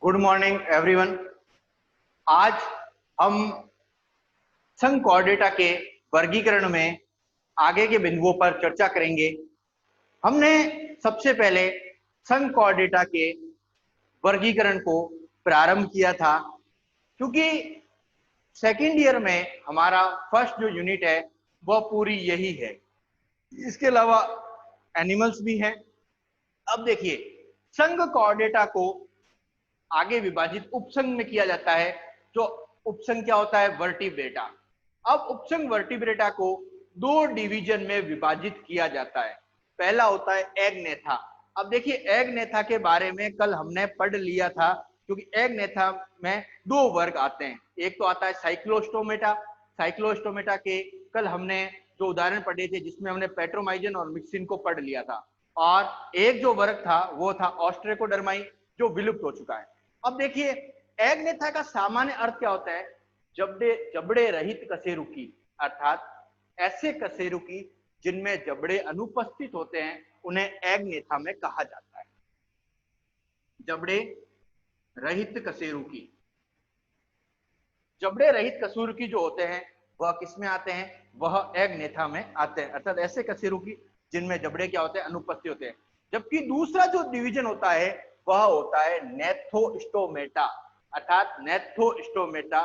Good morning everyone. आज हम संघ कोऑर्डिनेटा के वर्गीकरण में आगे के बिंदुओं पर चर्चा करेंगे। हमने सबसे पहले संघ कोऑर्डिनेटा के वर्गीकरण को प्रारंभ किया था, क्योंकि सेकेंड ईयर में हमारा फर्स्ट जो यूनिट है वह पूरी यही है। इसके अलावा एनिमल्स भी हैं। अब देखिए, संघ कोऑर्डिनेटा को आगे विभाजित उपसंघ में किया जाता है। जो उपसंघ क्या होता है? वर्टिब्रेटा। अब उपसंघ वर्टिब्रेटा को दो डिवीजन में विभाजित किया जाता है। पहला होता है एगनेथा। अब देखिए, एगनेथा के बारे में कल हमने पढ़ लिया था, क्योंकि एगनेथा में दो वर्ग आते हैं। एक तो आता है साइक्लोस्टोमेटा। साइक्लोस्टोमेटा के कल हमने जो उदाहरण पढ़े थे, जिसमें हमने पेट्रोमाइजन और मिक्सिन को पढ़ लिया था। और एक जो वर्ग था वो था ऑस्ट्रेकोडर्माई, जो विलुप्त हो चुका है। अब देखिए, एगनेथा का सामान्य अर्थ क्या होता है? जबड़े रहित कशेरुकी, अर्थात ऐसे कशेरुकी जिनमें जबड़े अनुपस्थित होते हैं, उन्हें एगनेथा में कहा जाता है। जबड़े रहित कशेरुकी, जबड़े रहित कशेरुकी जो होते हैं वह किस में आते हैं? वह एगनेथा में आते हैं, अर्थात ऐसे कशेरुकी जिनमें जबड़े क्या होते हैं? अनुपस्थित होते हैं। जबकि दूसरा जो डिवीजन होता है वह होता है नेथोस्टोमेटा, अर्थात नेथोस्टोमेटा।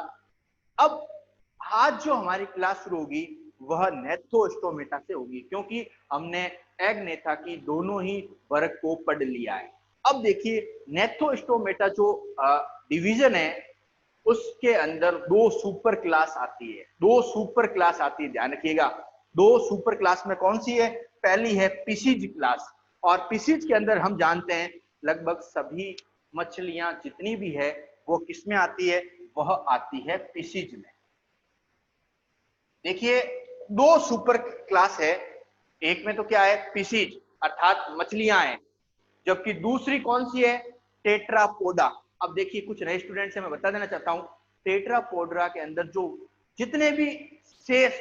अब आज जो हमारी क्लास शुरू होगी वह नेथोस्टोमेटा से होगी, क्योंकि हमने एगनेथा की दोनों ही वर्ग को पढ़ लिया है। अब देखिए, नेथोस्टोमेटा जो डिवीजन है उसके अंदर दो सुपर क्लास आती है। दो सुपर क्लास आती है, ध्यान रखिएगा। दो सुपर क्लास में कौन सी है? पहली है पिसीज क्लास। और पिसीज के अंदर हम जानते हैं लगभग सभी मछलियां जितनी भी है वो किस में आती है? वह आती है पिसीज में। देखिए, दो सुपर क्लास है। एक में तो क्या है? पिसीज, अर्थात मछलियां हैं। जबकि दूसरी कौन सी है? टेट्रापोडा। अब देखिए, कुछ नए स्टूडेंट से मैं बता देना चाहता हूं, टेट्रापोडा के अंदर जो जितने भी शेष,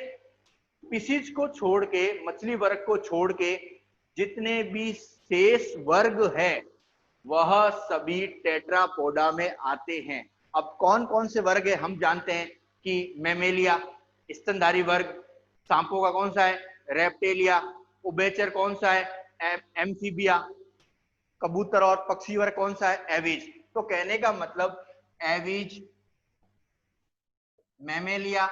पिसीज को छोड़ के, मछली वर्ग को छोड़ के जितने भी शेष वर्ग है वह सभी टेट्रापोडा में आते हैं। अब कौन कौन से वर्ग है हम जानते हैं कि मैमेलिया, स्तनधारी वर्ग। सांपों का कौन सा है? रेप्टेलिया। उभयचर कौन सा है? एम्फीबिया। कबूतर और पक्षी वर्ग कौन सा है? एविज। तो कहने का मतलब एविज, मैमेलिया,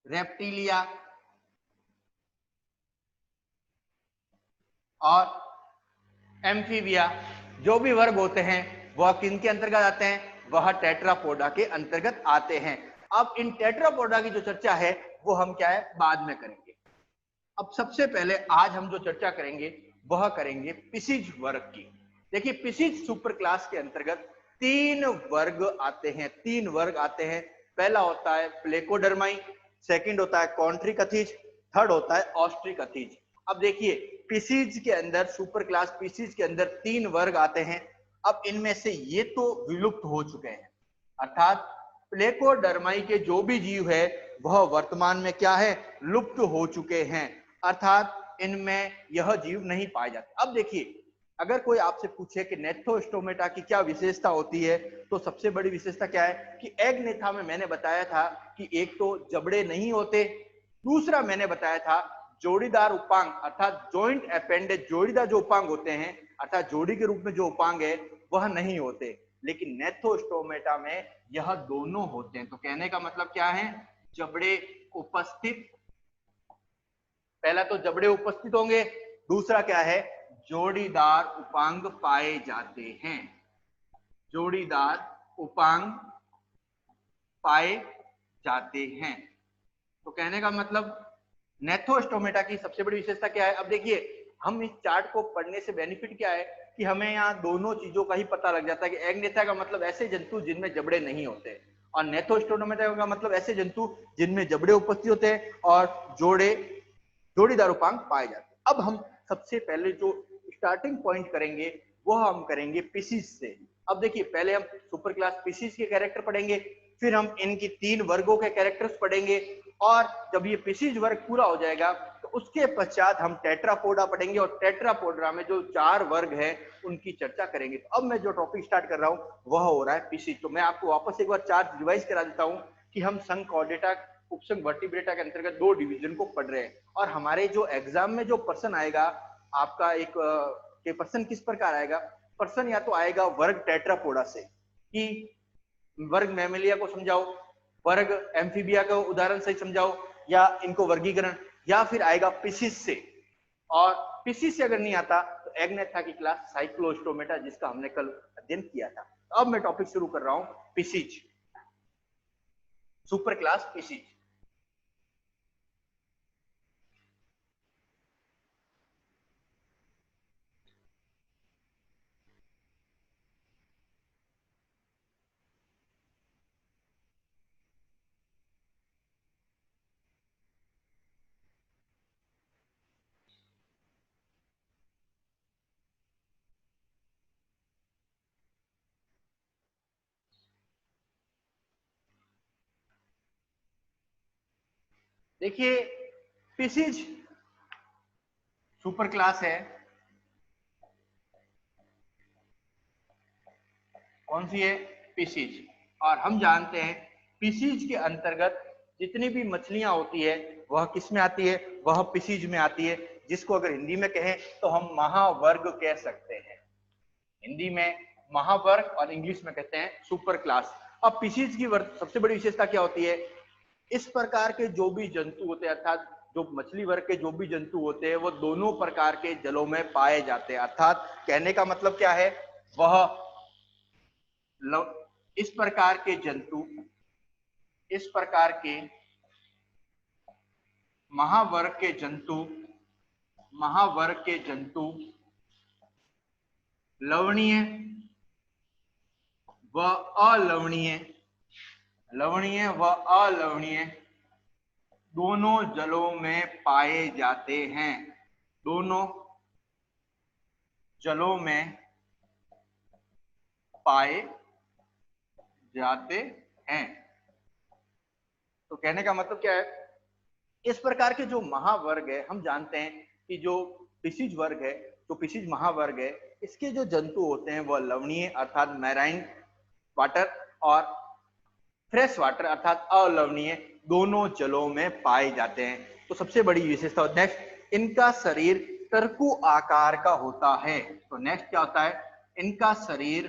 रेप्टिलिया और एम्फीबिया, जो भी वर्ग होते हैं वह किन के अंतर्गत आते हैं? वह टेट्रापोडा के अंतर्गत आते हैं। अब इन टेट्रापोडा की जो चर्चा है वो हम क्या है? बाद में करेंगे। अब सबसे पहले आज हम जो चर्चा करेंगे वह करेंगे पिसीज वर्ग की। देखिए, पिसीज सुपर क्लास के अंतर्गत तीन वर्ग आते हैं। तीन वर्ग आते हैं। पहला होता है प्लेकोडर्माई, सेकंड होता है कॉन्ट्रिकथीज, थर्ड होता है ऑस्ट्रिकथीज। अब देखिए, पिसीज के अंदर, सुपर क्लास पिसीज के अंदर तीन वर्ग आते हैं। अब इनमें से ये तो विलुप्त हो चुके हैं, अर्थात प्लेकोडर्माई के जो भी जीव है वह वर्तमान में क्या है? लुप्त हो चुके हैं, अर्थात इनमें यह जीव नहीं पाए जाते। अब देखिए, अगर कोई आपसे पूछे कि नेथोस्टोमेटा की क्या विशेषता होती है, तो सबसे बड़ी विशेषता क्या है कि एगनेथा में मैंने बताया था कि एक तो जबड़े नहीं होते, दूसरा मैंने बताया था जोड़ीदार उपांग, अर्थात जॉइंट अपेंडेज, जोड़ीदार जो उपांग होते हैं, अर्थात जोड़ी के रूप में जो उपांग है वह नहीं होते। लेकिन नेथोस्टोमेटा में यह दोनों होते हैं। तो कहने का मतलब क्या है? जबड़े उपस्थित, पहला तो जबड़े उपस्थित होंगे, दूसरा क्या है? जोड़ीदार उपांग पाए जाते हैं। जोड़ीदार उपांग पाए जाते हैं। तो कहने का मतलब नेथोस्टोमेटा की सबसे बड़ी विशेषता क्या है? अब देखिए, हम इस चार्ट को पढ़ने से बेनिफिट क्या है कि हमें यहाँ दोनों चीजों का ही पता लग जाता है कि एगनेथा का मतलब ऐसे जंतु जिनमें जबड़े नहीं होते, और नेथोस्टोमेटा का मतलब ऐसे जंतु जिनमें जबड़े उपस्थित होते हैं और जोड़ीदार उपांग पाए जाते हैं। अब हम सबसे पहले जो स्टार्टिंग पॉइंट करेंगे वह हम करेंगे पिसीज से। अब देखिए, पहले हम सुपर क्लास पिसीज के कैरेक्टर पढ़ेंगे, फिर हम इनकी तीन वर्गों के कैरेक्टर्स पढ़ेंगे, और जब ये पिसीज वर्ग पूरा हो जाएगा तो उसके पश्चात हम टेट्रापोडा पढ़ेंगे और टेट्रापोडा में जो 4 वर्ग है उनकी चर्चा करेंगे। तो अब मैं जो टॉपिक स्टार्ट कर रहा हूं वह हो रहा है पिसिज। तो मैं आपको वापस एक बार चार्ट रिवाइज करा देता हूं कि हम संघ कॉर्डेटा उपसंघ वर्टिब्रेटा के अंतर्गत 2 डिवीजन को पढ़ रहे हैं और हमारे जो एग्जाम में जो प्रश्न आएगा आपका एक के प्रश्न किस प्रकार आएगा। प्रश्न या तो आएगा वर्ग टेट्रापोडा से कि वर्ग मैमेलिया को समझाओ, वर्ग एम्फीबिया को उदाहरण से समझाओ या इनको वर्गीकरण, या फिर आएगा पिसिज से। और पिसिज से अगर नहीं आता तो एग्नेथा की क्लास साइक्लोस्टोमेटा जिसका हमने कल अध्ययन किया था। अब मैं टॉपिक शुरू कर रहा हूं पिसिज, सुपर क्लास पिसिज। देखिए पिसिज सुपर क्लास है, कौन सी है, पिसिज। और हम जानते हैं पिसिज के अंतर्गत जितनी भी मछलियां होती है वह किस में आती है, वह पिसिज में आती है, जिसको अगर हिंदी में कहें तो हम महावर्ग कह सकते हैं। हिंदी में महावर्ग और इंग्लिश में कहते हैं सुपर क्लास। अब पिसिज की सबसे बड़ी विशेषता क्या होती है, इस प्रकार के जो भी जंतु होते हैं अर्थात जो मछली वर्ग के जो भी जंतु होते हैं वो दोनों प्रकार के जलों में पाए जाते हैं। अर्थात कहने का मतलब क्या है, वह इस प्रकार के जंतु, इस प्रकार के महावर्ग के जंतु, महावर्ग के जंतु लवणीय व अलवणीय, लवणीय व अलवणीय दोनों जलों में पाए जाते हैं, दोनों जलों में पाए जाते हैं। तो कहने का मतलब क्या है, इस प्रकार के जो महावर्ग है हम जानते हैं कि जो पिसिज वर्ग है, जो पिसिज महावर्ग है, इसके जो जंतु होते हैं वह लवणीय अर्थात मैराइन वाटर और फ्रेश वाटर अर्थात अलवणीय दोनों जलों में पाए जाते हैं। तो सबसे बड़ी विशेषता, नेक्स्ट इनका शरीर तरकु आकार का होता है। तो नेक्स्ट क्या होता है, इनका शरीर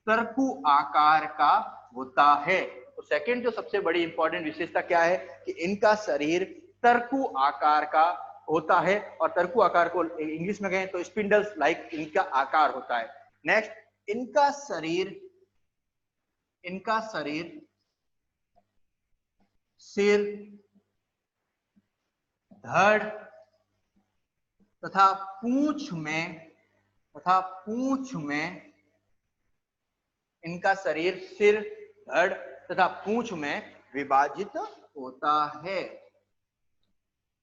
तरकु आकार का होता है। तो सेकंड जो सबसे बड़ी इंपॉर्टेंट विशेषता क्या है कि इनका शरीर तरकु आकार का होता है और तरकु आकार को इंग्लिश में कहें तो स्पिंडल्स लाइक इनका आकार होता है। नेक्स्ट इनका शरीर, इनका शरीर सिर, धड़ तथा पूंछ में, तथा पूंछ में, इनका शरीर सिर, धड़ तथा पूंछ में विभाजित होता है,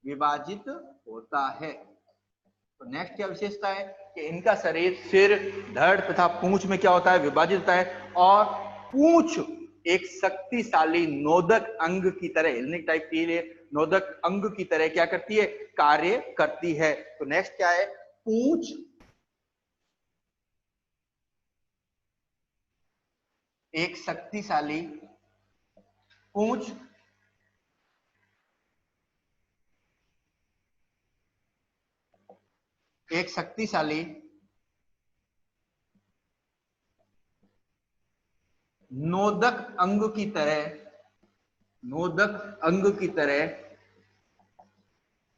विभाजित होता है। तो नेक्स्ट क्या विशेषता है कि इनका शरीर सिर, धड़ तथा पूंछ में क्या होता है, विभाजित होता है। और पूंछ एक शक्तिशाली नोदक अंग की तरह, हिलने टाइप की नोदक अंग की तरह क्या करती है, कार्य करती है। तो नेक्स्ट क्या है, पूंछ एक शक्तिशाली, पूंछ एक शक्तिशाली नोदक अंग की तरह, नोदक अंग की तरह,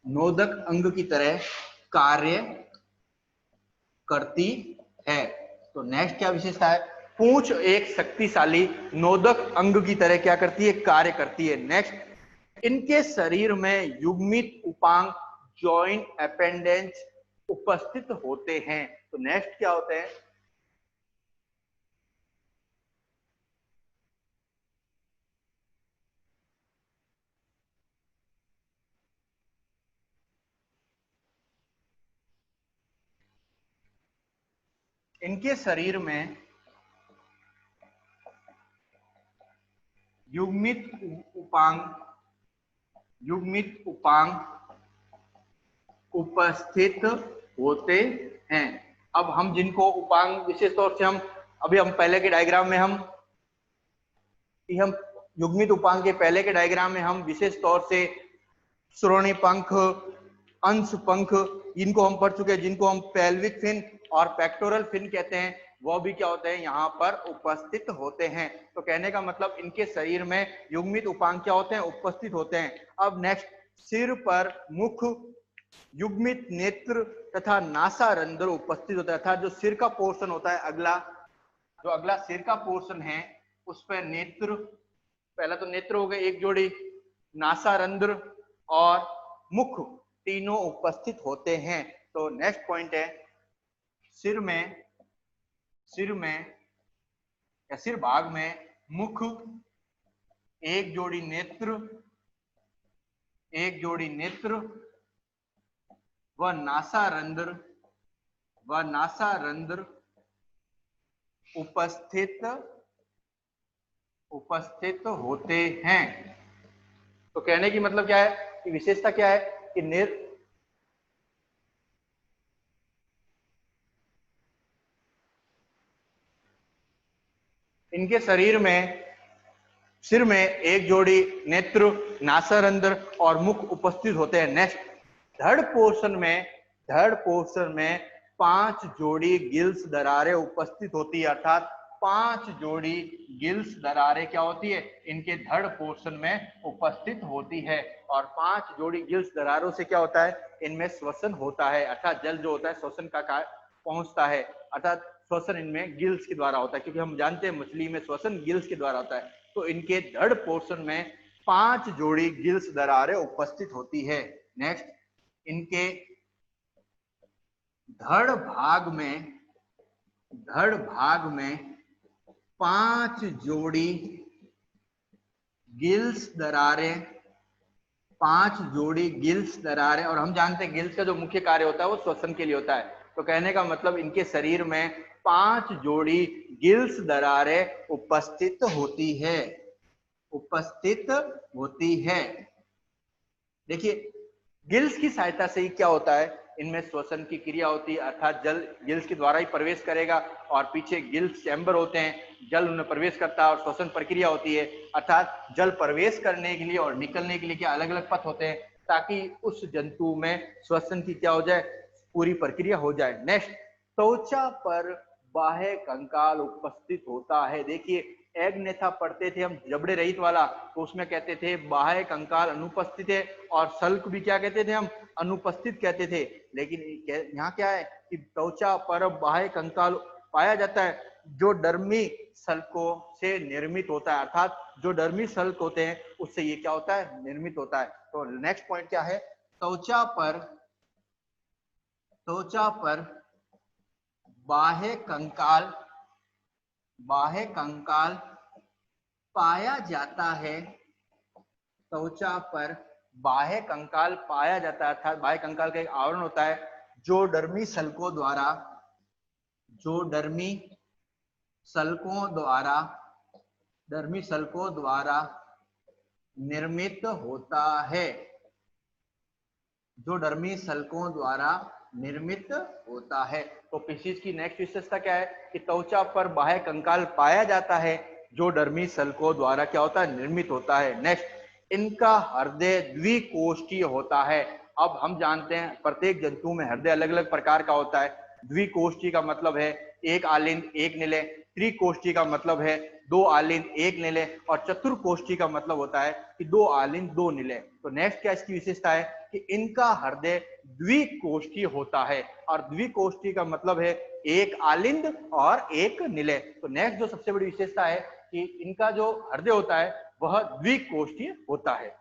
नोदक अंग की तरह कार्य करती है। तो नेक्स्ट क्या विशेषता है, पूंछ एक शक्तिशाली नोदक अंग की तरह क्या करती है, कार्य करती है। नेक्स्ट इनके शरीर में युग्मित उपांग जॉइंट अपेंडेज उपस्थित होते हैं। तो नेक्स्ट क्या होते हैं, इनके शरीर में युग्मित उपांग, युग्मित उपांग उपस्थित होते हैं। अब हम जिनको उपांग विशेष तौर से हम अभी हम पहले के डायग्राम में हम युग्मित उपांग के पहले के डायग्राम में हम विशेष तौर से श्रोणी पंख, अंश पंख, इनको हम पढ़ चुके हैं, जिनको हम पेल्विक फिन और पेक्टोरल फिन कहते हैं, वो भी क्या होते हैं, यहाँ पर उपस्थित होते हैं। तो कहने का मतलब इनके शरीर में युग्मित उपांग क्या होते हैं, उपस्थित होते हैं। अब नेक्स्ट, सिर पर मुख, युग्मित नेत्र तथा नासारंध्र उपस्थित होता है, अर्थात जो सिर का पोर्शन होता है, जो अगला सिर का पोर्शन है उस पर नेत्र, पहला तो नेत्र हो गए एक जोड़ी, नासारंध्र और मुख तीनों उपस्थित होते हैं। तो नेक्स्ट पॉइंट है, सिर या सिर भाग में मुख, एक जोड़ी नेत्र व नासारंध्र उपस्थित होते हैं। तो कहने की मतलब क्या है कि विशेषता क्या है कि इनके शरीर में सिर में एक जोड़ी नेत्र, नासारंध्र और मुख उपस्थित होते हैं। नेक्स्ट, धड़ पोर्शन में 5 जोड़ी गिल्स दरारें उपस्थित होती है, अर्थात 5 जोड़ी गिल्स दरारें क्या होती है, इनके धड़ पोर्शन में उपस्थित होती है। और 5 जोड़ी गिल्स दरारों से क्या होता है, इनमें श्वसन होता है, अर्थात जल जो होता है श्वसन का कार्य पहुंचता है, अर्थात श्वसन इनमें गिल्स के द्वारा होता है, क्योंकि हम जानते हैं मछली में श्वसन गिल्स के द्वारा होता है। तो इनके धड़ पोर्शन में 5 जोड़ी गिल्स दरारें उपस्थित होती है। नेक्स्ट, इनके धड़ भाग में 5 जोड़ी गिल्स दरारें, और हम जानते हैं गिल्स का जो मुख्य कार्य होता है वो श्वसन के लिए होता है। तो कहने का मतलब इनके शरीर में 5 जोड़ी गिल्स दरारें उपस्थित होती है। देखिए, गिल्स की सहायता से ही क्या होता है, इनमें श्वसन की क्रिया होती है, अर्थात जल गिल्स के द्वारा ही प्रवेश करेगा, और पीछे गिल्स चैम्बर होते हैं, जल उनमें प्रवेश करता है और श्वसन प्रक्रिया होती है, अर्थात जल प्रवेश करने के लिए और निकलने के लिए क्या अलग अलग पथ होते हैं, ताकि उस जंतु में श्वसन की क्या हो जाए, पूरी प्रक्रिया हो जाए। नेक्स्ट, त्वचा पर बाह्य कंकाल उपस्थित होता है। देखिए, एग नेथा पढ़ते थे हम जबड़े रहित वाला, तो उसमें कहते थे बाह्य कंकाल अनुपस्थित है, और सल्क भी क्या कहते थे हम, अनुपस्थित कहते थे। लेकिन यहाँ क्या है कि त्वचा पर बाह्य कंकाल पाया जाता है, जो डर्मी सल्कों से निर्मित होता है, अर्थात जो डर्मी सल्क होते हैं उससे ये क्या होता है, निर्मित होता है। तो नेक्स्ट पॉइंट क्या है, त्वचा पर बाह्य कंकाल पाया जाता है। त्वचा पर बाह्य कंकाल पाया जाता है, अर्थात बाह्य कंकाल का एक आवरण होता है जो डर्मी सल्कों द्वारा निर्मित होता है, तो पीसीज की नेक्स्ट विशेषता क्या है कि त्वचा पर बाह्य कंकाल पाया जाता है जो डर्मी सल्कों द्वारा क्या होता है, निर्मित होता है। नेक्स्ट, इनका हृदय द्विकोष्ठीय होता है। अब हम जानते हैं प्रत्येक जंतु में हृदय अलग अलग प्रकार का होता है। द्विकोष्ठी का मतलब है एक आलिंद एक निलय, त्रिकोष्ठी का मतलब है 2 आलिंद एक निलय, और चतुर्कोष्ठी का मतलब होता है कि 2 आलिंद 2 निलय। तो नेक्स्ट क्या इसकी विशेषता है कि इनका हृदय द्विकोष्ठी होता है, और द्विकोष्ठी का मतलब है एक आलिंद और एक निलय। तो नेक्स्ट जो सबसे बड़ी विशेषता है कि इनका जो हृदय होता है वह द्विकोष्ठीय होता है।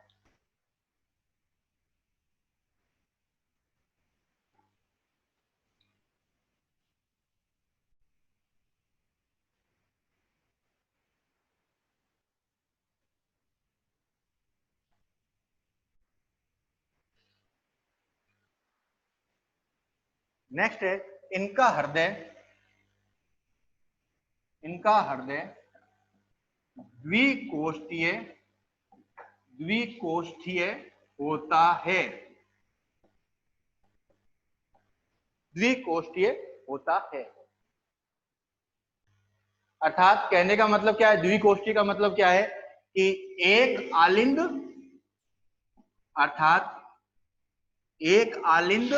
नेक्स्ट है इनका हृदय द्विकोष्ठीय होता है। द्विकोष्ठीय होता है। अर्थात कहने का मतलब क्या है, द्विकोष्ठीय का मतलब क्या है कि एक आलिंद, अर्थात एक आलिंद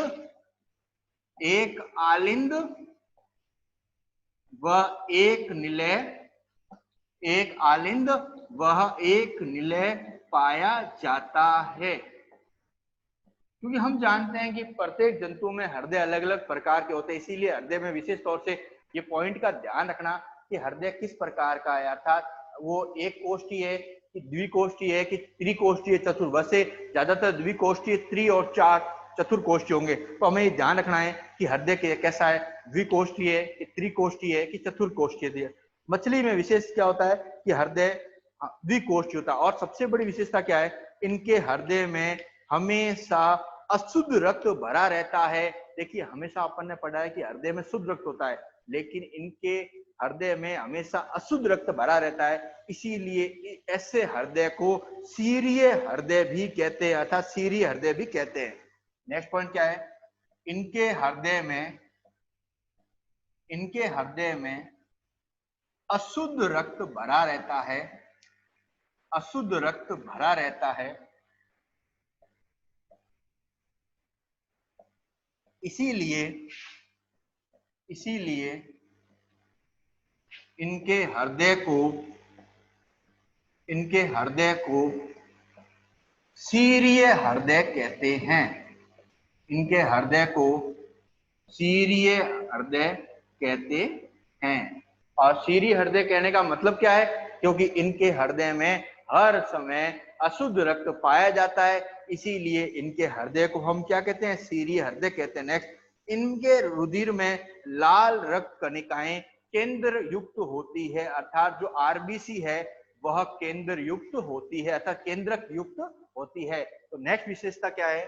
व एक निलय, एक आलिंद वह एक निलय पाया जाता है। क्योंकि हम जानते हैं कि प्रत्येक जंतु में हृदय अलग अलग प्रकार के होते हैं, इसीलिए हृदय में विशेष तौर से ये पॉइंट का ध्यान रखना कि हृदय किस प्रकार का है, अर्थात वो एक कोष्ठीय है कि द्विकोष्ठीय है कि त्रिकोष्ठीय चतुर। वैसे ज्यादातर द्विकोष्ठीय, त्रि और चार चतुर्कोष्ठीय होंगे, तो हमें ये ध्यान रखना है कि हृदय कैसा है, द्विकोष्ठीय है कि त्रिकोष्ठीय है कि चतुर्कोष्ठीय। मछली में विशेष क्या होता है कि हृदय द्विकोष्ठीय होता है। और सबसे बड़ी विशेषता क्या है, इनके हृदय में हमेशा अशुद्ध रक्त भरा रहता है। देखिए हमेशा अपन ने पढ़ा है कि हृदय में शुद्ध रक्त होता है, लेकिन इनके हृदय में हमेशा अशुद्ध रक्त भरा रहता है, इसीलिए ऐसे हृदय को सीरिय हृदय भी कहते हैं, अर्थात सीरिय हृदय भी कहते हैं। नेक्स्ट पॉइंट क्या है, इनके हृदय में अशुद्ध रक्त भरा रहता है, अशुद्ध रक्त भरा रहता है, इसीलिए इनके हृदय को सीरिय हृदय कहते हैं। इनके हृदय को सीरिय हृदय कहते हैं। और सीरिय हृदय कहने का मतलब क्या है, क्योंकि इनके हृदय में हर समय अशुद्ध रक्त पाया जाता है, इसीलिए इनके हृदय को हम क्या कहते हैं, सीरिय हृदय कहते हैं। नेक्स्ट, इनके रुधिर में लाल रक्त कणिकाएं केंद्र युक्त होती है, अर्थात जो आरबीसी है वह केंद्र युक्त होती है, अर्थात केंद्रक युक्त होती है। तो नेक्स्ट विशेषता क्या है,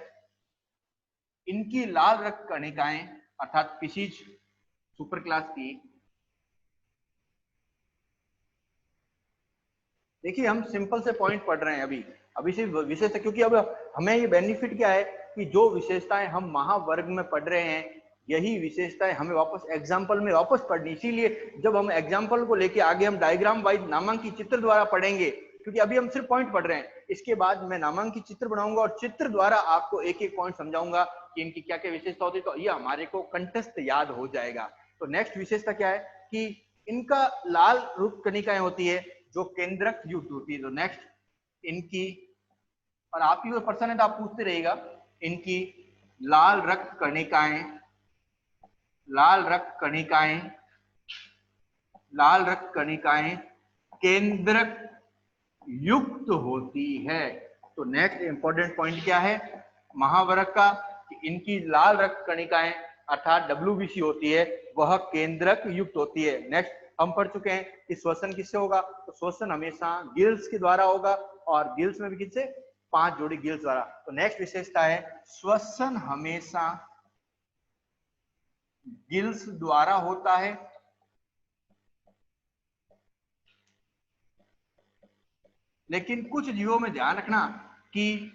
इनकी लाल रक्त कणिकाएं अर्थात पीसीज सुपर क्लास की, देखिए हम सिंपल से पॉइंट पढ़ रहे हैं अभी से विशेषता, क्योंकि अब हमें ये बेनिफिट क्या है कि जो विशेषताएं हम महावर्ग में पढ़ रहे हैं यही विशेषताएं हमें वापस एग्जाम्पल में वापस पढ़नी। इसीलिए जब हम एग्जाम्पल को लेके आगे हम डायग्राम वाइज नामांकित चित्र द्वारा पढ़ेंगे, क्योंकि अभी हम सिर्फ पॉइंट पढ़ रहे हैं, इसके बाद मैं नामांकित चित्र बनाऊंगा और चित्र द्वारा आपको एक एक पॉइंट समझाऊंगा कि इनकी क्या क्या विशेषता होती है, तो ये हमारे को कंठस्थ याद हो जाएगा। तो नेक्स्ट विशेषता क्या है कि इनका लाल रक्त कणिकाएं होती है जो केंद्रक युक्त होती है। तो नेक्स्ट इनकी, और आपकी कोई प्रश्न है तो आप पूछते रहिएगा, इनकी लाल रक्त कणिकाएं केंद्रक युक्त होती है। तो नेक्स्ट इंपॉर्टेंट पॉइंट क्या है महावर्ग का, कि इनकी लाल रक्त कणिकाएं अर्थात डब्ल्यूबीसी होती है वह केंद्रक युक्त होती है। नेक्स्ट हम पढ़ चुके हैं कि श्वसन किससे होगा, तो श्वसन हमेशा गिल्स के द्वारा होगा, और गिल्स में भी किससे, 5 जोड़ी गिल्स द्वारा। तो नेक्स्ट विशेषता है श्वसन हमेशा गिल्स द्वारा होता है, लेकिन कुछ जीवों में ध्यान रखना कि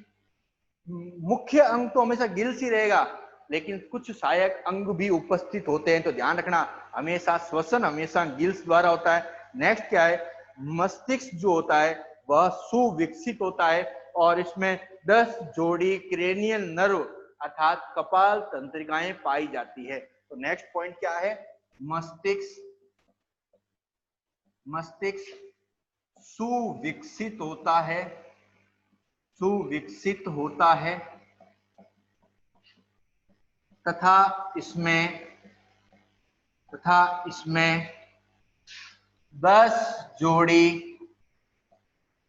मुख्य अंग तो हमेशा गिल्स ही रहेगा, लेकिन कुछ सहायक अंग भी उपस्थित होते हैं, तो ध्यान रखना हमेशा श्वसन हमेशा गिल्स द्वारा होता है। नेक्स्ट क्या है, मस्तिष्क जो होता है वह सुविकसित होता है, और इसमें 10 जोड़ी क्रेनियल नर्व अर्थात कपाल तंत्रिकाएं पाई जाती है। तो नेक्स्ट पॉइंट क्या है, मस्तिष्क सुविकसित होता है तथा इसमें 10 जोड़ी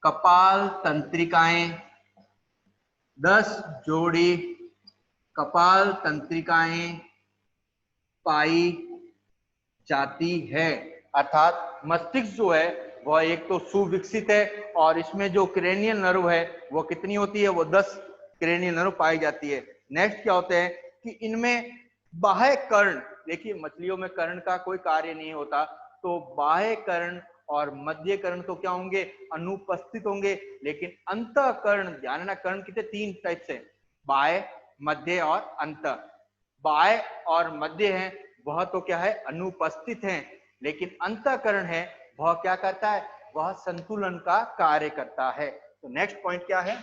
कपाल तंत्रिकाएं पाई जाती है। अर्थात मस्तिष्क जो है वह एक तो सुविकसित है, और इसमें जो क्रेनियल नर्व है वो कितनी होती है, वो 10 क्रेनियल नर्व पाई जाती है। नेक्स्ट क्या होते हैं कि इनमें बाह्य कर्ण, देखिए मछलियों में कर्ण का कोई कार्य नहीं होता, तो बाह्य कर्ण और मध्य कर्ण तो क्या होंगे, अनुपस्थित होंगे, लेकिन अंतःकर्ण, ध्यान रखना कर्ण कितने 3 टाइप से, बाह्य, मध्य और अंत। बाह्य और मध्य है वह तो क्या है, अनुपस्थित है, लेकिन अंतःकरण है वह क्या करता है, वह संतुलन का कार्य करता है। तो नेक्स्ट पॉइंट क्या है,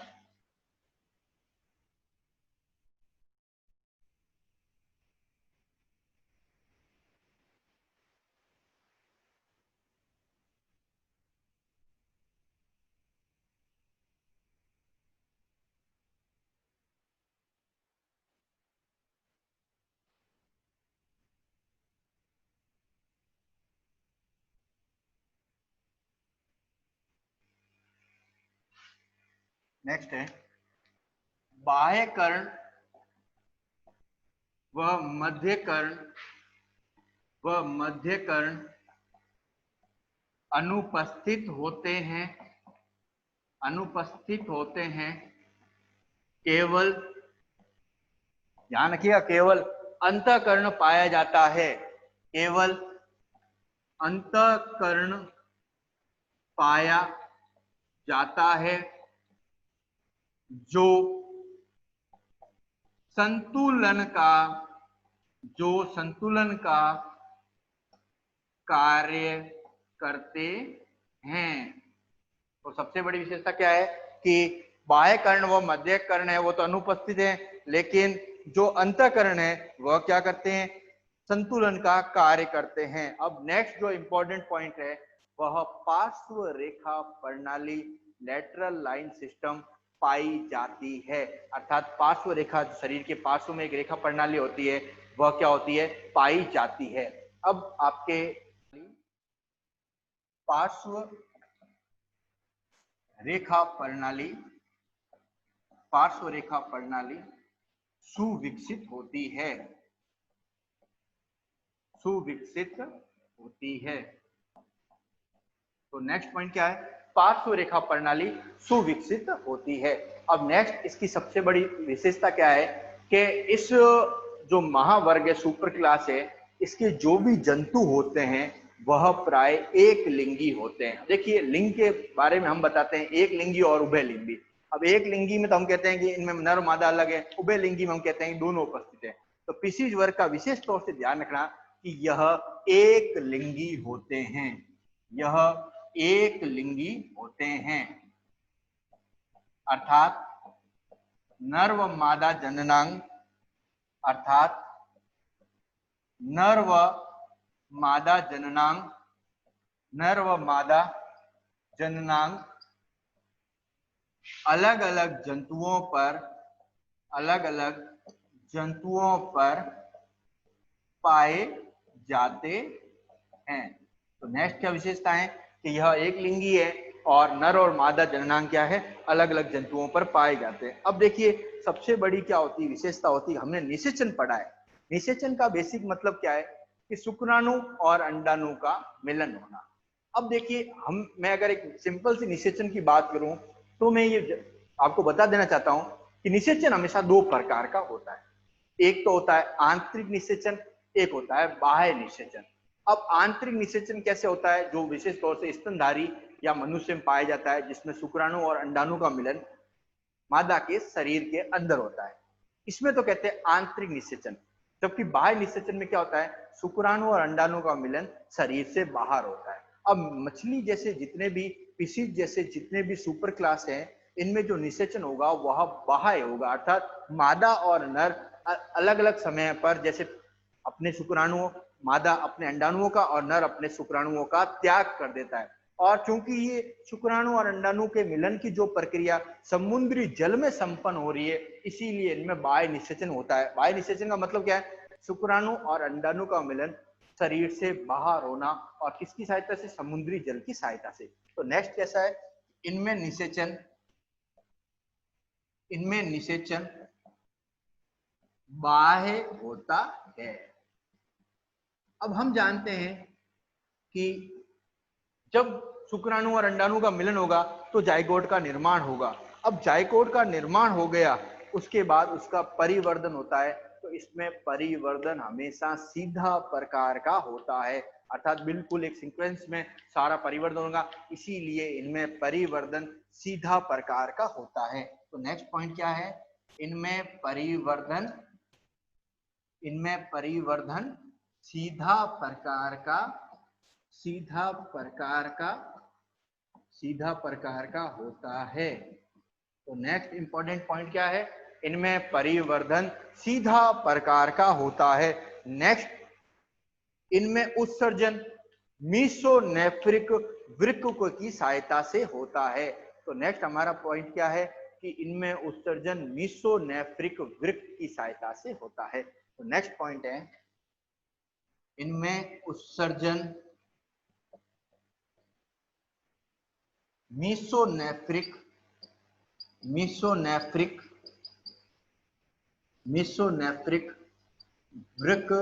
नेक्स्ट है बाह्य कर्ण व मध्य कर्ण अनुपस्थित होते हैं केवल, ध्यान रखिएगा, केवल अंतःकरण पाया जाता है, केवल अंतःकरण पाया जाता है जो संतुलन का कार्य करते हैं। तो सबसे बड़ी विशेषता क्या है कि बाह्य कर्ण व मध्य कर्ण है वो तो अनुपस्थित है, लेकिन जो अंतःकरण है वह क्या करते हैं, संतुलन का कार्य करते हैं। अब नेक्स्ट जो इंपॉर्टेंट पॉइंट है वह पार्श्व रेखा प्रणाली, लेटरल लाइन सिस्टम पाई जाती है। अर्थात पार्श्व रेखा, शरीर के पार्श्व में एक रेखा प्रणाली होती है, वह क्या होती है, पाई जाती है। अब आपके पार्श्व रेखा प्रणाली सुविकसित होती है। तो नेक्स्ट पॉइंट क्या है, पार्श्व रेखा प्रणाली सुविकसित होती है। अब नेक्स्ट इसकी सबसे बड़ी विशेषता क्या है कि इस जो महावर्ग है, सुपर क्लास है, इसके जो भी जंतु होते हैं वह प्राय एक लिंगी होते हैं। देखिए लिंग के बारे में हम बताते हैं, एक लिंगी और उभय लिंगी। अब एक लिंगी में तो हम कहते हैं कि इनमें नर मादा अलग है, उभय लिंगी में हम कहते हैं दोनों उपस्थित है। तो पीसीज वर्ग का विशेष तौर से ध्यान रखना कि यह एक लिंगी होते हैं, अर्थात नर व मादा जननांग, नर व मादा जननांग अलग अलग जंतुओं पर पाए जाते हैं। तो नेक्स्ट क्या विशेषता है कि यह एक लिंगी है और नर और मादा जननांग क्या है, अलग अलग जंतुओं पर पाए जाते हैं। अब देखिए सबसे बड़ी क्या होती है, विशेषता होती है, हमने निषेचन पढ़ा है। निषेचन का बेसिक मतलब क्या है कि शुक्राणु और अंडाणु का मिलन होना। अब देखिए मैं अगर एक सिंपल सी निषेचन की बात करूं तो मैं ये आपको बता देना चाहता हूं कि निषेचन हमेशा दो प्रकार का होता है। एक तो होता है आंतरिक निषेचन, एक होता है बाह्य निषेचन। अब आंतरिक निषेचन कैसे होता है, जो विशेष तौर से स्तनधारी या मनुष्य में पाया जाता है, जिसमें शुक्राणु और अंडाणु का मिलन मादा के शरीर के अंदर होता है, इसमें तो कहते हैं आंतरिक निषेचन। जबकि बाह्य निषेचन में क्या होता है, शुक्राणु और अंडाणु का मिलन शरीर से बाहर होता है। अब मछली जैसे जितने भी फिशिज जैसे जितने भी सुपर क्लास हैं, इनमें जो निषेचन होगा वह बाह्य होगा, अर्थात मादा और नर अलग अलग समय पर, जैसे अपने शुक्राणुओं, मादा अपने अंडाणुओं का और नर अपने शुक्राणुओं का त्याग कर देता है। और चूंकि ये शुक्राणु और अंडाणु के मिलन की जो प्रक्रिया समुद्री जल में संपन्न हो रही है, इसीलिए इनमें बाह्य निषेचन होता है। बाह्य निषेचन का मतलब क्या है, शुक्राणु और अंडाणु का मिलन शरीर से बाहर होना, और किसकी सहायता से, समुद्री जल की सहायता से। तो नेक्स्ट कैसा है, इनमें निषेचन बाह्य होता है। अब हम जानते हैं कि जब शुक्राणु और अंडाणु का मिलन होगा तो जाइगोट का निर्माण होगा। अब जाइगोट का निर्माण हो गया, उसके बाद उसका परिवर्धन होता है। तो इसमें परिवर्धन हमेशा सीधा प्रकार का होता है, अर्थात बिल्कुल एक सीक्वेंस में सारा परिवर्तन होगा, इसीलिए इनमें परिवर्धन सीधा प्रकार का होता है। तो नेक्स्ट पॉइंट क्या है, इनमें परिवर्धन इनमें परिवर्धन सीधा प्रकार का होता है। तो नेक्स्ट इंपॉर्टेंट पॉइंट क्या है, इनमें परिवर्धन सीधा प्रकार का होता है। नेक्स्ट, इनमें उत्सर्जन मीसोनेफ्रिक वृक्क की सहायता से होता है। तो नेक्स्ट हमारा पॉइंट क्या है कि इनमें उत्सर्जन मीसोनेफ्रिक वृक्क की सहायता से होता है। तो नेक्स्ट पॉइंट है, इनमें उत्सर्जन मीसोनेफ्रिक वृक्क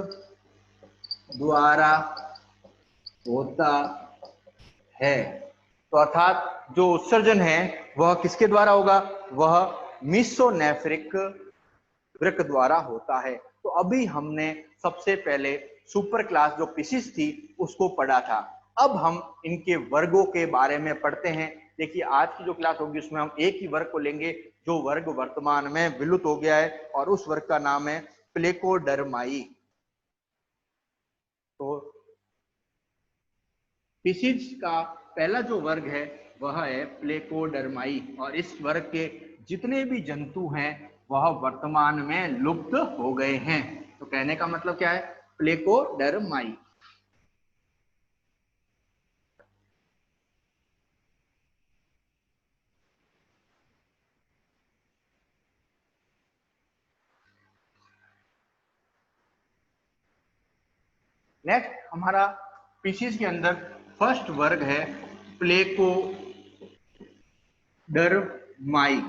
द्वारा होता है। तो अर्थात जो उत्सर्जन है वह किसके द्वारा होगा, वह मीसोनेफ्रिक वृक्क द्वारा होता है। तो अभी हमने सबसे पहले सुपर क्लास जो पीसीज थी उसको पढ़ा था। अब हम इनके वर्गों के बारे में पढ़ते हैं। देखिए आज की जो क्लास होगी उसमें हम एक ही वर्ग को लेंगे जो वर्ग वर्तमान में विलुप्त हो गया है, और उस वर्ग का नाम है प्लेकोडर्माई। तो पीसीज का पहला जो वर्ग है वह है प्लेकोडर्माई, और इस वर्ग के जितने भी जंतु हैं वह वर्तमान में लुप्त हो गए हैं। तो कहने का मतलब क्या है, प्लेकोडर्माई। नेक्स्ट हमारा पीसीज के अंदर फर्स्ट वर्ग है प्लेकोडर्माई।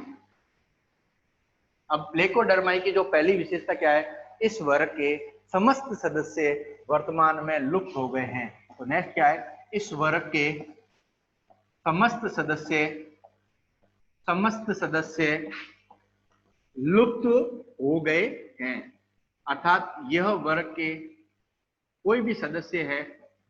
अब प्लेकोडर्माई की जो पहली विशेषता क्या है, इस वर्ग के समस्त सदस्य वर्तमान में लुप्त हो गए हैं। तो नेक्स्ट क्या है, इस वर्ग के समस्त सदस्य लुप्त हो गए हैं। अर्थात यह वर्ग के कोई भी सदस्य है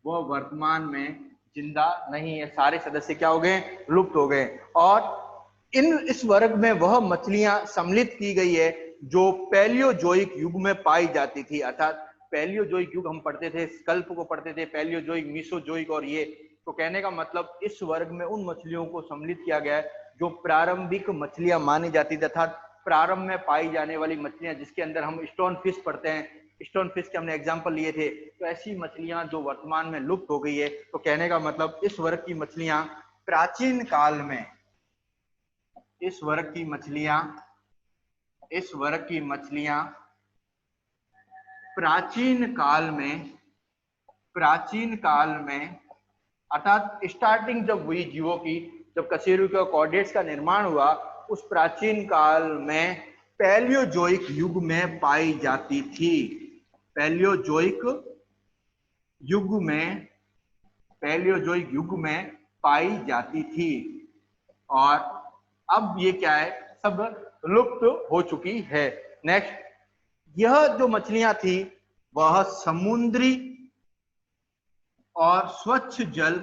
वह वर्तमान में जिंदा नहीं है, सारे सदस्य क्या हो गए, लुप्त हो गए। और इस वर्ग में वह मछलियां सम्मिलित की गई है जो पैलियोजोइक युग में पाई जाती थी। अर्थात पैलियोजोइक युग हम पढ़ते थे, स्कल्प को पढ़ते थे, पैलियोजोइक, मीसोजोइक और ये। तो कहने का मतलब इस वर्ग में उन मछलियों को सम्मिलित किया गया है जो प्रारंभिक मछलियां मानी जाती थी, अर्थात प्रारंभ में पाई जाने वाली मछलियां, जिसके अंदर हम स्टोन फिश पढ़ते हैं, स्टोन फिश के हमने एग्जांपल लिए थे। तो ऐसी मछलियां जो वर्तमान में लुप्त हो गई है। तो कहने का मतलब इस वर्ग की मछलियां प्राचीन काल में, इस वर्ग की मछलियां प्राचीन काल में अर्थात स्टार्टिंग जब हुई जीवों की, जब कशेरुकी कॉर्डेट्स का निर्माण हुआ, उस प्राचीन काल में पैलियोजोइक युग में पाई जाती थी। पैलियोजोइक युग में पाई जाती थी, और अब ये क्या है, सब लुप्त हो चुकी है। नेक्स्ट, यह जो मछलियां थी वह समुद्री और स्वच्छ जल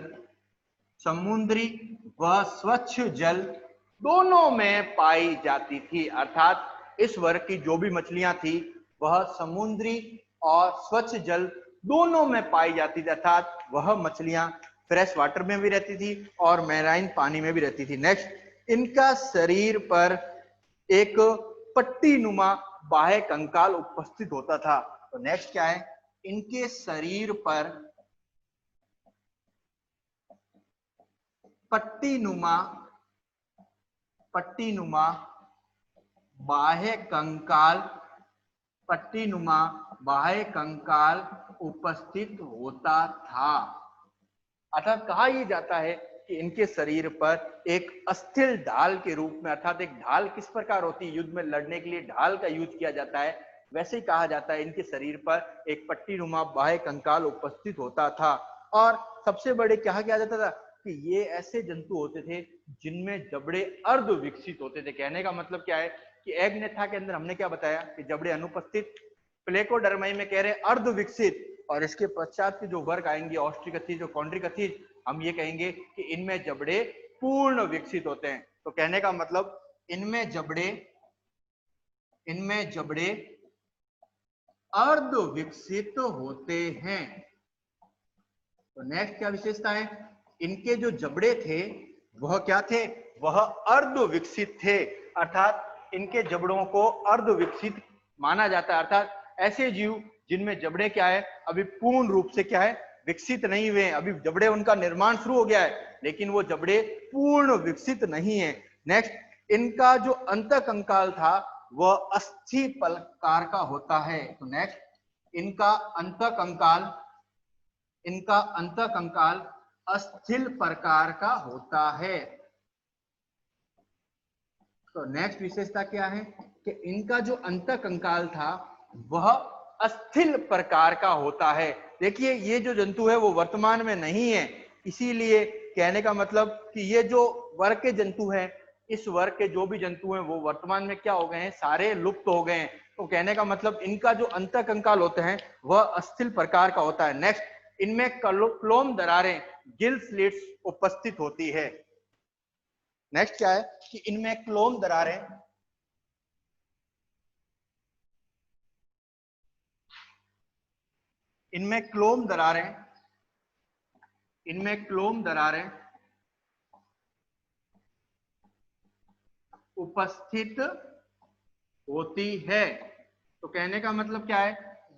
दोनों में पाई जाती थी। अर्थात इस वर्ग की जो भी मछलियां थी वह समुद्री और स्वच्छ जल दोनों में पाई जाती थी, अर्थात वह मछलियां फ्रेश वाटर में भी रहती थी और मैराइन पानी में भी रहती थी। नेक्स्ट, इनका शरीर पर एक पट्टी नुमा बाह्य कंकाल उपस्थित होता था। तो नेक्स्ट क्या है, इनके शरीर पर पट्टी नुमा बाह्य कंकाल उपस्थित होता था। अर्थात कहा यह जाता है कि इनके शरीर पर एक अस्थिर ढाल के रूप में, अर्थात एक ढाल किस प्रकार होती है, युद्ध में लड़ने के लिए ढाल का यूज किया जाता है, वैसे ही कहा जाता है इनके शरीर पर एक पट्टी नुमा बाह्य कंकाल उपस्थित होता था। और सबसे बड़े कहा जाता था कि ये ऐसे जंतु होते थे जिनमें जबड़े अर्ध विकसित होते थे। कहने का मतलब क्या है कि एग्नेथा के अंदर हमने क्या बताया कि जबड़े अनुपस्थित, प्लेकोडर्माई में कह रहे हैं अर्ध विकसित, और इसके पश्चात के जो वर्ग आएंगे ऑस्ट्रिकथीज और कॉन्ड्रिकथीज, हम ये कहेंगे कि इनमें जबड़े पूर्ण विकसित होते हैं। तो कहने का मतलब इनमें जबड़े अर्ध विकसित होते हैं। तो नेक्स्ट क्या विशेषता है, इनके जो जबड़े थे वह क्या थे, वह अर्ध विकसित थे, अर्थात इनके जबड़ों को अर्ध विकसित माना जाता है। अर्थात ऐसे जीव जिनमें जबड़े क्या है, अभी पूर्ण रूप से क्या है, विकसित नहीं हुए हैं, अभी जबड़े उनका निर्माण शुरू हो गया है लेकिन वो जबड़े पूर्ण विकसित नहीं है। नेक्स्ट, इनका जो अंतःकंकाल था वह अस्थि प्रकार का होता है। तो नेक्स्ट, इनका अंतःकंकाल अस्थिल प्रकार का होता है। तो नेक्स्ट विशेषता क्या है कि इनका जो अंतःकंकाल था वह अस्थिल प्रकार का होता है। देखिए ये जो जंतु है वो वर्तमान में नहीं है, इसीलिए कहने का मतलब कि ये जो वर्ग के जंतु हैं, इस वर्ग के जो भी जंतु हैं वो वर्तमान में क्या हो गए हैं, सारे लुप्त हो गए हैं। तो कहने का मतलब इनका जो अंतःकंकाल होते हैं वह अस्थिल प्रकार का होता है। नेक्स्ट, इनमें क्लोम दरारें, गिल स्लिट्स उपस्थित होती है। नेक्स्ट क्या है कि इनमें क्लोम दरारें, इनमें क्लोम दरारें उपस्थित होती है। तो कहने का मतलब क्या है,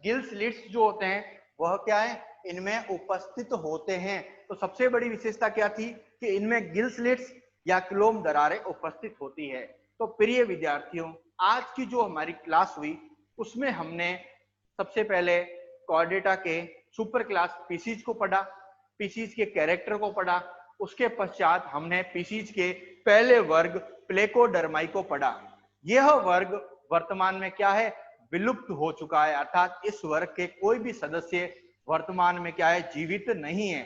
गिल स्लिट्स जो होते हैं वह क्या है, इनमें उपस्थित होते हैं। तो सबसे बड़ी विशेषता क्या थी कि इनमें गिल स्लिट्स या क्लोम दरारें उपस्थित होती है। तो प्रिय विद्यार्थियों, आज की जो हमारी क्लास हुई उसमें हमने सबसे पहले कॉर्डेटा के सुपर क्लास पीसीज को पढ़ा, पीसीज के कैरेक्टर को पढ़ा, उसके पश्चात हमने पीसीज के पहले वर्ग प्लेकोडर्माई को पढ़ा। यह वर्ग वर्तमान में क्या है, विलुप्त हो चुका है, अर्थात इस वर्ग के कोई भी सदस्य वर्तमान में क्या है, जीवित नहीं है।